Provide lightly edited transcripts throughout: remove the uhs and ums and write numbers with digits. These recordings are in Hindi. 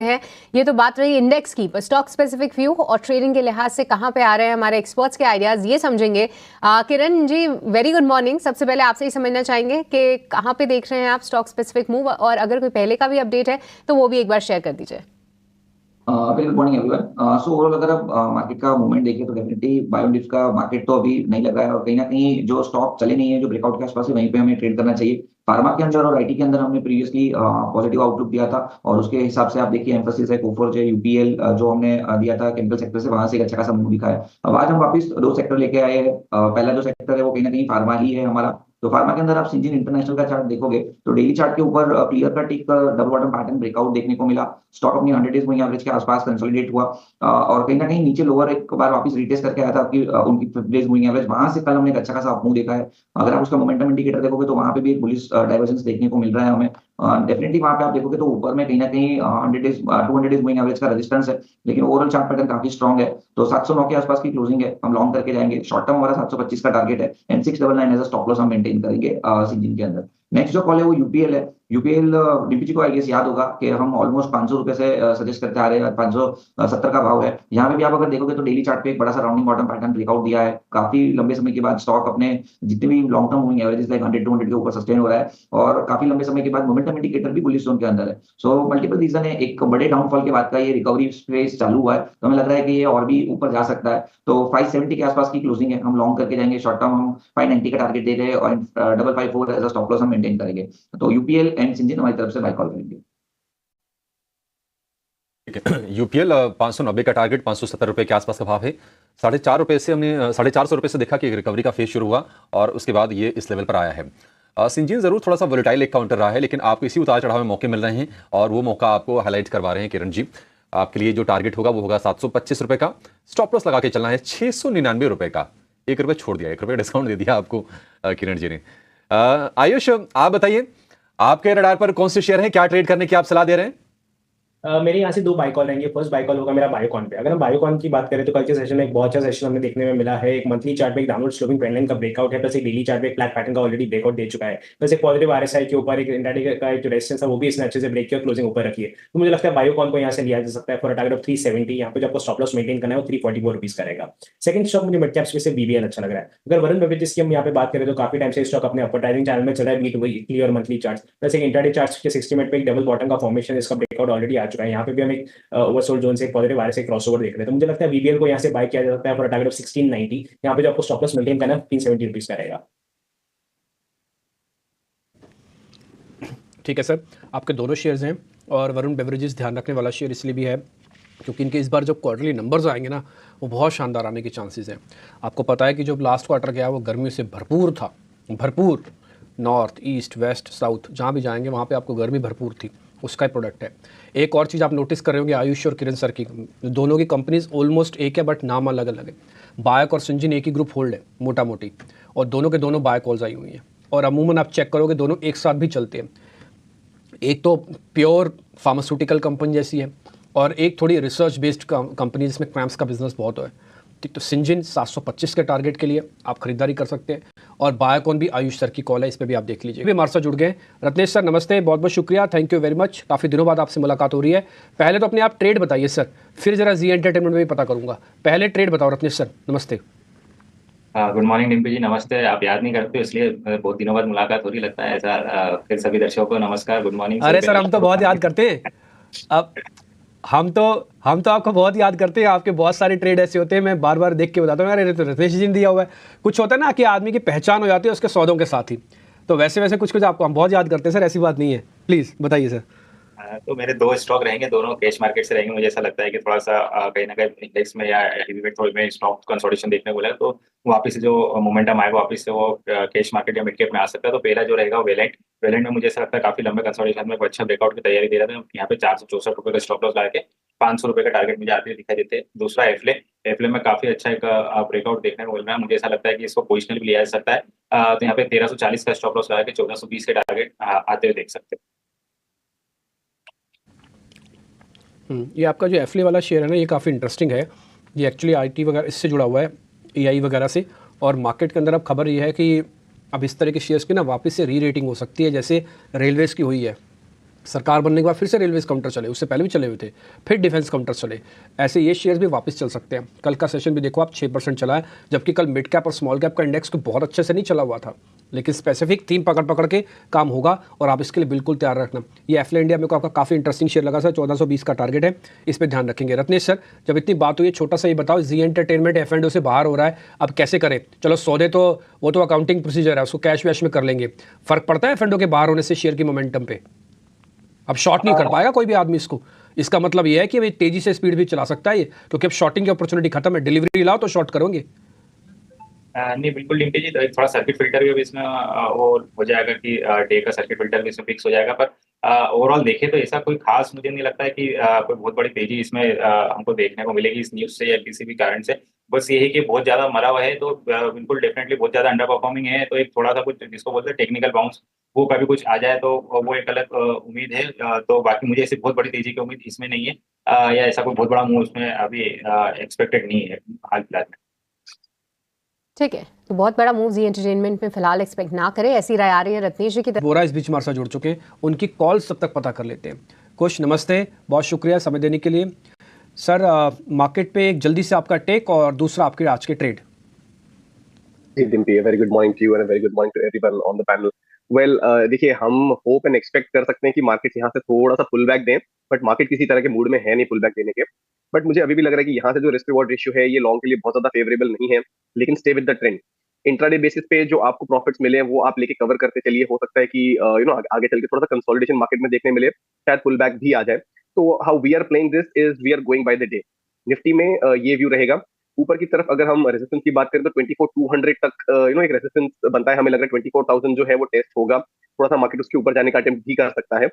है। ये तो बात रही इंडेक्स की, पर स्टॉक स्पेसिफिक व्यू और ट्रेडिंग के लिहाज से कहां पे आ रहे हैं हमारे एक्सपर्ट्स के आइडियाज, ये समझेंगे। Kiran ji, very good morning. सबसे पहले आपसे ही समझना चाहेंगे कि कहां पे देख रहे हैं आप स्टॉक स्पेसिफिक मूव, और अगर कोई पहले का भी अपडेट है तो वो भी एक बार शेयर कर दीजिए। Very good morning everyone. So overall अगर आप मार्केट का मूवमेंट देखिए तो डेफिनेटली बायोडिफ का मार्केट तो अभी नहीं लग रहा है, और कहीं ना कहीं जो स्टॉक चले नहीं है, जो ब्रेकआउट के आसपास है, वहीं पे हमें ट्रेड करना चाहिए। फार्मा के अंदर और आईटी के अंदर हमने प्रीवियसली पॉजिटिव आउटलुक दिया था, और उसके हिसाब से आप देखिए एम्फोसिस है, कोफोर्ज है, यूपीएल जो हमने दिया था केमिकल सेक्टर से, वहां से एक अच्छा खासा मूव दिखा है। अब आज हम वापस दो सेक्टर लेके आए हैं। पहला जो सेक्टर है वो कहीं ना कहीं फार्मा ही है हमारा। तो फार्मा के अंदर आप सिंजीन इंटरनेशनल का चार्ट देखोगे तो डेली चार्ट के ऊपर क्लियर कट एक डबल बॉटम पैटर्न ब्रेकआउट देखने को मिला। स्टॉक अपनी 100 डेज मूविंग एवरेज के आसपास कंसोलिडेट हुआ, और कहीं ना कहीं नीचे लोअर एक बार वापस रिटेस्ट करके आया था आपकी उनकी 50 डेज मूविंग एवरेज। वहां से कल हमने एक अच्छा खासा अपमूव देखा है। अगर आप उसका मोमेंटम इंडिकेटर देखोगे तो वहां पे भी एक बुलिश डाइवर्जेंस देखने को मिल रहा है हमें। डेफिनेटली वहां पे आप देखोगे तो ऊपर में कहीं ना कहीं 100 डेज 200 डेज मूविंग एवरेज का रेजिस्टेंस है, लेकिन ओवरऑल चार्ट पैटर्न काफी स्ट्रॉन्ग है। तो 709 के आसपास की क्लोजिंग है, हम लॉन्ग करके जाएंगे। शॉर्ट टर्म हमारा 725 का टारगेट है, and 699 as a stop loss हम मेंटेन करेंगे सिंजिन के अंदर। नेक्स्ट जो कॉल है वो यूपीएल है। यूपीएल डीपीजी को आई गेस याद होगा कि हम ऑलमोस्ट 500 रुपए से सजेस्ट करते आ रहे हैं, 570 का भाव है। यहाँ पे भी आप अगर देखोगे तो डेली चार्ट पे एक बड़ा सा राउंडिंग बॉटम पैटर्न ब्रेकआउट दिया है। काफी लंबे समय के बाद स्टॉक अपने जितने भी long term moving average like 100 200 के ऊपर सस्टेन हो रहा है, और काफी लंबे समय के बाद मोमेंटम इंडिकेटर भी बुलिश जोन के अंदर है। सो मल्टीपल रीजन है, एक बड़े डाउनफॉल के बाद का ये रिकवरी फेज चालू हुआ है, तो हमें लग रहा है कि ये और भी ऊपर जा सकता है। तो 570 के आसपास की क्लोजिंग है, हम लॉन्ग करके जाएंगे। शॉर्ट टर्म हम 590 का टारगेट दे रहे हैं, और 554 एज अ स्टॉप लॉस हम मेंटेन करेंगे। तो यूपीएल एंड सिंजिन हमारी तरफ से बाय कॉल करेंगे। यूपीएल 590 का टारगेट, 570 रुपए के आसपास का भाव है। 450 से हमने 450 रुपए से देखा कि रिकवरी का फेज शुरू हुआ, और उसके बाद ये इस लेवल पर आया है। सिंजीन जरूर थोड़ा सा वोलेटाइल एक काउंटर रहा है, लेकिन आपको इसी उतार चढ़ाव में मौके मिल रहे हैं, और वो मौका आपको हाईलाइट करवा रहे हैं किरण जी। आपके लिए जो टारगेट होगा वो होगा 725 रुपए का। स्टॉप लॉस लगा के चलना है 699 रुपए का। 1 रुपए छोड़ दिया, 1 रुपए डिस्काउंट दे दिया आपको किरण जी ने। आयुष, आप बताइए, आपके रडार पर कौन से शेयर हैं, क्या ट्रेड करने की आप सलाह दे रहे हैं? मेरे यहाँ से दो बाय कॉल रहेंगे। फर्स्ट बाय कॉल होगा मेरा बायोकॉन पे। अगर हम बायोकॉन की बात करें तो कल के सेशन में एक बहुत अच्छा सेशन हमें देखने में मिला है। एक मंथली चार्ट पे एक डाउनवर्ड स्लोपिंग ट्रेंड लाइन का ब्रेकआउट है, प्लस एक डेली चार्ट पे एक फ्लैट पैटर्न का ऑलरेडी ब्रेकआउट दे चुका है, प्लस एक पॉजिटिव आरएसआई के ऊपर एक इंट्राडे का जो रेजिस्टेंस है वो भी इसने अच्छे से ब्रेक किया, क्लोजिंग ऊपर रखी है। तो मुझे लगता है बायोकॉन को यहाँ से लिया जा सकता है फॉर टारगेट ऑफ 370। यहाँ पे जो आपको स्टॉप लॉस मेंटेन करना है वो 344 रुपीज का रहेगा। सेकंड स्टॉक मुझे मिड कैप स्पेस से बीबीएल अच्छा लग रहा है। अगर वरुण बेवरेजेस की हम यहाँ पे बात करें तो काफी टाइम से स्टॉक अपने अपवर्टाइजिंग चैनल में चल रहा है, बीट वीकली और मंथली चार्ट, प्लस एक इंट्राडे चार्ट के 60 मिनट पे एक डबल बॉटम का फॉर्मेशन, इसका ब्रेकआउट ऑलरेडी आ चुका है। यहाँ पे भी हम एक ओवरसोल्ड जोन से एक पॉजिटिव आरएसआई क्रॉसओवर देख रहे हैं। तो मुझे लगता है बीबीएल को यहाँ से बाय किया जा सकता है फॉर टारगेट ऑफ 1690। यहाँ पे जो आपको स्टॉप लॉस मेंटेन करना है 370 रुपीज का रहेगा। ठीक है सर, आपके दोनों शेयर्स हैं, और वरुण बेवरेजेस ध्यान रखने वाला शेयर इसलिए भी है क्योंकि इनके इस बार जो क्वार्टरली नंबर्स आएंगे ना वो बहुत शानदार आने के चांसेस हैं। आपको पता है कि जो लास्ट क्वार्टर गया वो गर्मी से भरपूर था, भरपूर। नॉर्थ ईस्ट वेस्ट साउथ जहाँ भी जाएंगे वहाँ पे आपको गर्मी भरपूर थी, उसका ही प्रोडक्ट है। एक और चीज़ आप नोटिस कर रहे होंगे, आयुष और किरण सर की दोनों की कंपनीज ऑलमोस्ट एक है बट नाम अलग अलग है। बायक और सिंजिन एक ही ग्रुप होल्ड है मोटा मोटी, और दोनों के दोनों बाय कॉल्स आई हुई हैं, और अमूमन आप चेक करोगे दोनों एक साथ भी चलते हैं। एक तो प्योर फार्मास्यूटिकल कंपनी जैसी है, और एक थोड़ी रिसर्च बेस्ड कंपनी जिसमें क्रैम्स का बिजनेस बहुत है। ठीक, तो सिंजिन 725 के टारगेट के लिए आप खरीदारी कर सकते हैं, और बायोकॉन भी आयुष सर की कॉल है, इस पर भी आप देख लीजिए। भी हमारे साथ जुड़ गए रत्नेश सर, नमस्ते, बहुत बहुत शुक्रिया, थैंक यू वेरी मच। काफ़ी दिनों बाद आपसे मुलाकात हो रही है। पहले तो अपने आप ट्रेड बताइए सर, फिर जरा जी एंटरटेनमेंट में भी पता करूंगा। पहले ट्रेड बताओ रत्नेश सर, नमस्ते। गुड मॉर्निंग डिम्पी जी, नमस्ते। आप याद नहीं करते इसलिए बहुत दिनों बाद मुलाकात हो रही लगता है ऐसा। फिर सभी दर्शकों को नमस्कार, गुड मॉर्निंग। अरे सर, हम तो बहुत याद करते हैं। अब हम तो आपको बहुत याद करते हैं। आपके बहुत सारे ट्रेड ऐसे होते हैं, मैं बार बार देख के बताता हूँ, अरे तो रत्नेश जी ने दिया हुआ है। कुछ होता है ना कि आदमी की पहचान हो जाती है उसके सौदों के साथ ही, तो वैसे वैसे कुछ कुछ आपको हम बहुत याद करते हैं सर, ऐसी बात नहीं है। प्लीज़ बताइए सर। तो मेरे दो स्टॉक रहेंगे, दोनों कैश मार्केट से रहेंगे। मुझे ऐसा लगता है कि थोड़ा सा कहीं ना कहीं इंडेक्स में या हेवीवेट थोड़ी में स्टॉक कंसोलिडेशन देखने को मिला, तो वापस से जो मोमेंटम आएगा वापस से वो कैश मार्केट या मिड कैप में आ सकता है। तो पहला जो रहेगा वो वेलेंट। वेलेंट में मुझे ऐसा लगता है काफी लंबे कंसोलिडेशन में अच्छा ब्रेकआउट की तैयारी दे रहा था। यहाँ पे 464 रुपए का स्टॉप लॉस लगा के 500 रुपए का टारगेट मुझे आते हुए दिखाई देते हैं। दूसरा एफले। एफले में काफी अच्छा एक ब्रेकआउट देखने को मिल रहा है। मुझे ऐसा लगता है कि इसको पोजिशनल भी लिया जा सकता है। तो यहाँ पे 1340 का स्टॉप लॉस लगा के 1420 के टारगेट आते हुए देख सकते हैं। ये आपका जो एफले वाला शेयर है ना, ये काफ़ी इंटरेस्टिंग है। ये एक्चुअली आईटी वगैरह इससे जुड़ा हुआ है, एआई वगैरह से, और मार्केट के अंदर अब खबर ये है कि अब इस तरह के शेयर्स की ना वापस से री रेटिंग हो सकती है, जैसे रेलवेज़ की हुई है। सरकार बनने के बाद फिर से रेलवेज काउंटर चले, उससे पहले भी चले हुए थे, फिर डिफेंस काउंटर चले। ऐसे ये शेयर्स भी वापस चल सकते हैं। कल का सेशन भी देखो आप 6% चला है, जबकि कल मिड कैप और स्मॉल कैप का इंडेक्स को बहुत अच्छे से नहीं चला हुआ था, लेकिन स्पेसिफिक थीम पकड़ पकड़ के काम होगा और आप इसके लिए बिल्कुल तैयार रखना। ये एफले इंडिया मेरे को आपका काफ़ी इंटरेस्टिंग शेयर लगा सर, 1420 का टारगेट है, इस पर ध्यान रखेंगे। रत्नेश सर, जब इतनी बात हुई है, छोटा सा ये बताओ, जी एंटरटेनमेंट F&O से बाहर हो रहा है, अब कैसे करें? चलो सौदे तो वो तो अकाउंटिंग प्रोसीजर है, उसको कैश वैश में कर लेंगे, फर्क पड़ता है F&O के बाहर होने से शेयर की मोमेंटम पे? अब शॉर्ट नहीं कर पाएगा कोई भी आदमी इसको। इसका मतलब ये है कि भाई तेजी से स्पीड भी चला सकता है ये, क्योंकि अब शॉर्टिंग की अपॉर्चुनिटी खत्म है, डिलीवरी लाओ तो शॉर्ट करोगे। नहीं बिल्कुल डिम्पी जी, तो एक थोड़ा सर्किट फिल्टर भी अब इसमें वो हो जाएगा कि डे का सर्किट फिल्टर भी इसमें फिक्स हो जाएगा। पर ओवरऑल देखें तो ऐसा कोई खास मुझे नहीं लगता है कि कोई बहुत बड़ी तेजी इसमें हमको देखने को मिलेगी इस न्यूज से या किसी भी कारण से। बस ये है कि बहुत ज्यादा मरा हुआ है तो बिल्कुल डेफिनेटली बहुत ज्यादा अंडर परफॉर्मिंग है, तो एक थोड़ा सा कुछ जिसको बोलते हैं टेक्निकल बाउंस, वो कभी कुछ आ जाए तो वो एक अलग उम्मीद है। तो बाकी मुझे ऐसी बहुत बड़ी तेजी की उम्मीद इसमें नहीं है, या ऐसा कोई बहुत बड़ा मूव इसमें अभी एक्सपेक्टेड नहीं है हाल फिलहाल में। ठीक है, तो बहुत बड़ा मूव जी एंटरटेनमेंट में फिलहाल एक्सपेक्ट ना करें, ऐसी राय आ रही है रत्नेश जी की तरफ। बोरा इस बीच हमारे साथ जुड़ चुके हैं, उनकी कॉल्स तब तक पता कर लेते हैं। कुछ नमस्ते, बहुत शुक्रिया समय देने के लिए सर। मार्केट पे एक जल्दी से आपका टेक और दूसरा आपके आज के trade. Dimpy, a very good morning to you and a very good morning to everyone on the panel. Well, देखिए हम होप एंड एक्सपेक्ट कर सकते हैं कि मार्केट यहाँ से थोड़ा सा पुल बैक दें, बट मार्केट किसी तरह के मूड में है नहीं पुल बैक देने के। बट मुझे अभी भी लग रहा है कि यहाँ से जो रिस्क रिवॉर्ड रेशियो है ये लॉन्ग के लिए बहुत ज्यादा फेवरेबल नहीं है, लेकिन stay with the trend. Intraday basis पे जो आपको प्रॉफिट्स मिले हैं वो आप लेके कवर करते चलिए, हो सकता है कि आगे चल के थोड़ा सा कंसोलिडेशन मार्केट में देखने मिले, शायद पुल बैक भी आ जाए। तो how we are playing this is we are going by the day. Nifty में ये व्यू रहेगा। ऊपर की तरफ अगर हम रेजिस्टेंस की बात करें तो 24,200 तक एक रेजिस्टेंस बनता है, हमें लग रहा है 24,000 जो है वो टेस्ट होगा, थोड़ा सा मार्केट उसके ऊपर जाने का अटेम्प्ट भी कर सकता है।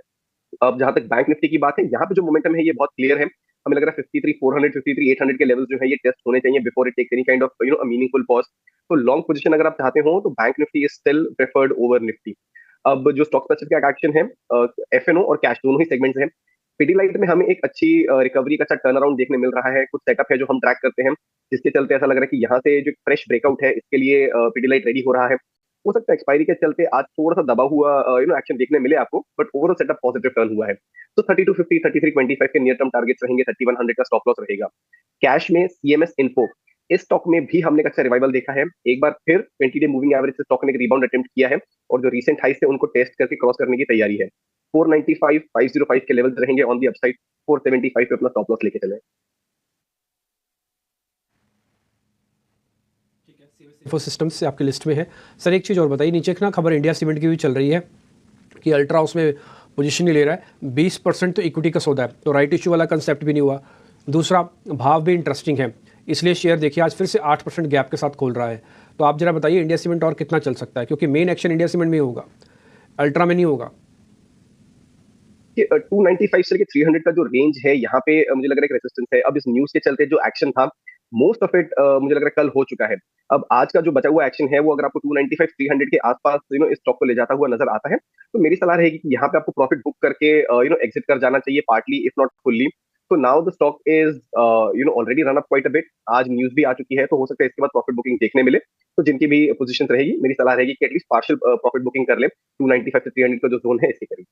अब जहां तक बैंक निफ्टी की बात है, यहाँ पे जो मोमेंटम है ये बहुत क्लियर है, हमें लग रहा है 53,400 53,800 के लेवल जो है ये टेस्ट होने चाहिए before it takes any kind of meaningful pause. तो लॉन्ग पोजीशन अगर आप चाहते हो तो Bank Nifty is still preferred over Nifty. अब जो स्टॉक स्पेसिफिक एक्शन है, F&O और कैश दोनों ही सेगमेंट्स हैं। पिडीलाइट में हमें एक अच्छी रिकवरी का अच्छा टर्न अराउंड देखने मिल रहा है, कुछ सेटअप है जो हम ट्रैक करते हैं, जिसके चलते ऐसा लग रहा है कि यहाँ से जो फ्रेश ब्रेकआउट है इसके लिए पिडीलाइट रेडी हो रहा है। हो सकता है एक्सपायरी के चलते आज थोड़ा सा दबा हुआ एक्शन देखने मिले आपको, but overall setup positive turn हुआ है। तो 3250 3325 के नियर टर्म टारगेट्स रहेंगे, 3100 का स्टॉप लॉस रहेगा। कैश में CMS इन्फो, इस स्टॉक में भी हमने एक अच्छा रिवाइवल देखा है, एक बार फिर 20 डे मूविंग एवरेज से स्टॉक ने एक रिबाउंड अटेम्प्ट किया है और जो रीसेंट हाई से उनको टेस्ट करके क्रॉस करने की तैयारी है। 495 505 के लेवल्स रहेंगे ऑन दी अपसाइड, 475 पे अपना स्टॉप लॉस लेके चले। इन्फो सिस्टम्स से आपकी लिस्ट में है सर। एक चीज़ और बताइए, नीचे एक ना खबर इंडिया सीमेंट की भी चल रही है कि अल्ट्रा उसमें पोजीशन नहीं ले रहा है, 20% तो इक्विटी का सौदा है, तो राइट इशू वाला कंसेप्ट भी नहीं हुआ। दूसरा भाव भी इंटरेस्टिंग है, इसलिए शेयर देखिए आज फिर से 8% गैप के साथ खोल रहा है। तो आप जरा बताइए इंडिया सीमेंट और कितना चल सकता है, क्योंकि मेन एक्शन इंडिया सीमेंट में होगा, अल्ट्रा में नहीं होगा। 295 से लेकर 300 का जो रेंज है यहाँ पे मुझे लग रहा है रेजिस्टेंस है। अब इस न्यूज के चलते जो एक्शन था मोस्ट ऑफ इट मुझे लग रहा है कल हो चुका है। अब आज का जो बचा हुआ एक्शन है वो अगर आपको 295 300 के आसपास इस स्टॉक को ले जाता हुआ नजर आता है, तो मेरी सलाह रहेगी कि यहाँ पे आपको प्रॉफिट बुक करके एग्जिट कर जाना चाहिए, पार्टली इफ नॉट फुल्ली। तो now the stock is already run up quite a bit, आज न्यूज भी आ चुकी है, तो हो सकता है इसके बाद प्रॉफिट बुकिंग देखने मिले। तो जिनकी भी पोजीशन रहेगी मेरी सलाह रहेगी कि एटलीस्ट पार्शियल प्रॉफिट बुकिंग कर ले, 295 से 300 का जो जोन है इसके करीब।